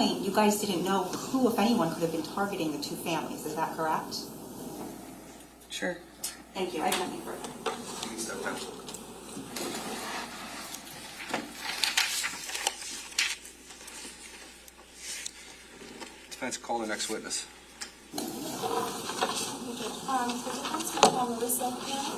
point, you guys didn't know who, if anyone, could have been targeting the two families. Is that correct? Sure. Thank you. I have nothing further. You can step down. Defense, call the next witness. The defense will call Marissa Caneiro.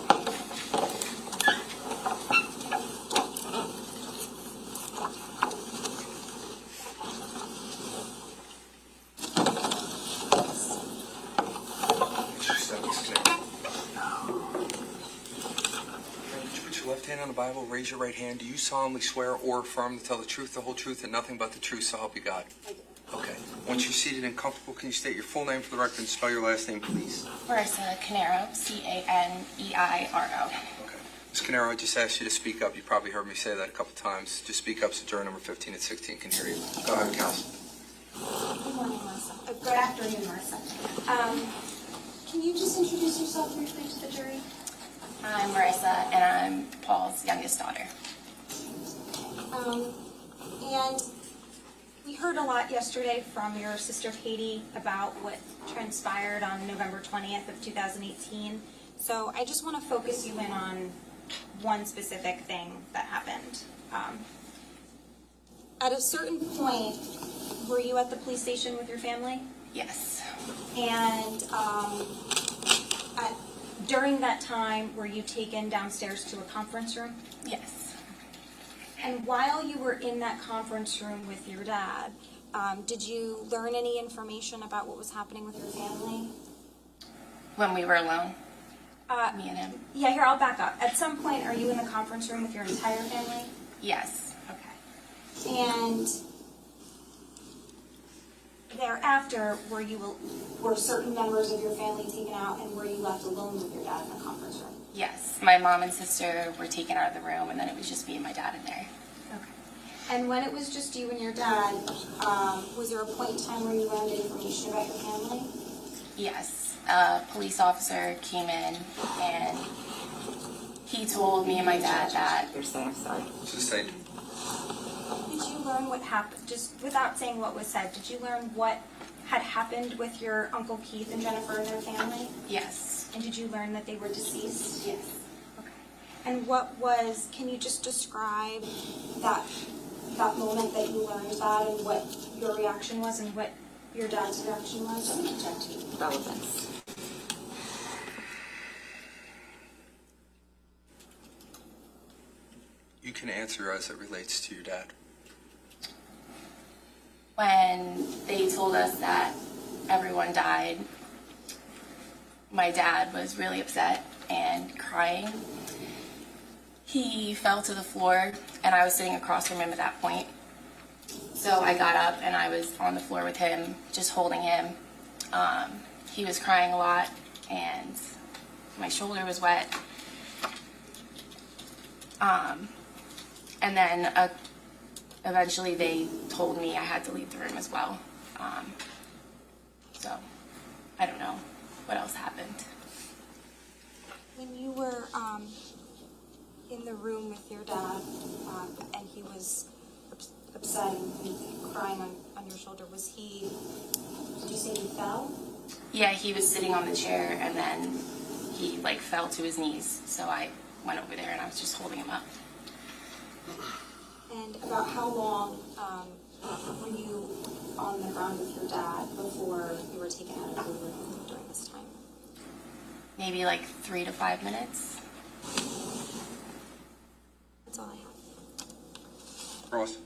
Would you put your left hand on the Bible, raise your right hand? Do you solemnly swear or affirm to tell the truth, the whole truth, and nothing but the truth, so help you God? I do. Okay. Once you're seated and comfortable, can you state your full name for the record and spell your last name, please? Marissa Caneiro, Caneiro. Okay. Ms. Caneiro, I just asked you to speak up. You probably heard me say that a couple times. Just speak up so juror number 15 and 16 can hear you. Go ahead, counsel. Good morning, Marissa. Good afternoon, Marissa. Can you just introduce yourself briefly to the jury? I'm Marissa, and I'm Paul's youngest daughter. And we heard a lot yesterday from your sister Katie about what transpired on November 20th of 2018. So I just want to focus you in on one specific thing that happened. At a certain point, were you at the police station with your family? Yes. And during that time, were you taken downstairs to a conference room? Yes. And while you were in that conference room with your dad, did you learn any information about what was happening with your family? When we were alone, me and him. Yeah, here, I'll back up. At some point, are you in the conference room with your entire family? Yes. Okay. And thereafter, were certain members of your family taken out, and were you left alone with your dad in the conference room? Yes. My mom and sister were taken out of the room, and then it was just me and my dad in there. Okay. And when it was just you and your dad, was there a point in time where you learned information about your family? Yes. A police officer came in, and he told me and my dad that... You're saying, I'm sorry. Just say. Did you learn what happened, just without saying what was said, did you learn what had happened with your Uncle Keith and Jennifer and their family? Yes. And did you learn that they were deceased? Yes. Okay. And can you just describe that moment that you learned that and what your reaction was and what your dad's reaction was? Relevance. You can answer as it relates to your dad. When they told us that everyone died, my dad was really upset and crying. He fell to the floor, and I was sitting across from him at that point. So I got up, and I was on the floor with him, just holding him. He was crying a lot, and my shoulder was wet. And then eventually they told me I had to leave the room as well. So I don't know what else happened. When you were in the room with your dad and he was upset and crying on your shoulder, did you say he fell? Yeah, he was sitting on the chair, and then he fell to his knees. So I went over there, and I was just holding him up. And about how long were you on the ground with your dad before you were taken out of the room during this time? Maybe 3 to 5 minutes. That's all I have. Ross?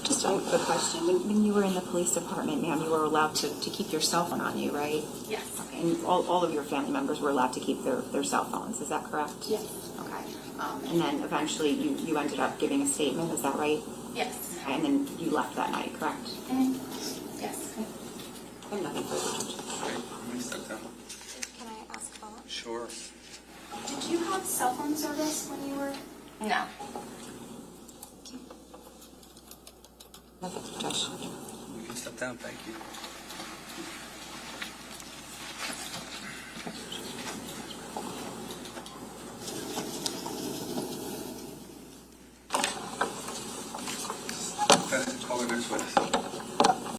Just a quick question. When you were in the police department, ma'am, you were allowed to keep your cell phone on you, right? Yes. Okay. And all of your family members were allowed to keep their cell phones. Is that correct? Yes. Okay. And then eventually you ended up giving a statement. Is that right? Yes. Okay. And then you left that night, correct? Mm-hmm. Yes. I have nothing further, Judge. Okay. Let me step down. Can I ask a follow-up? Sure. Did you have cell phone service when you were? No. Nothing, Judge. You can step down. Thank you.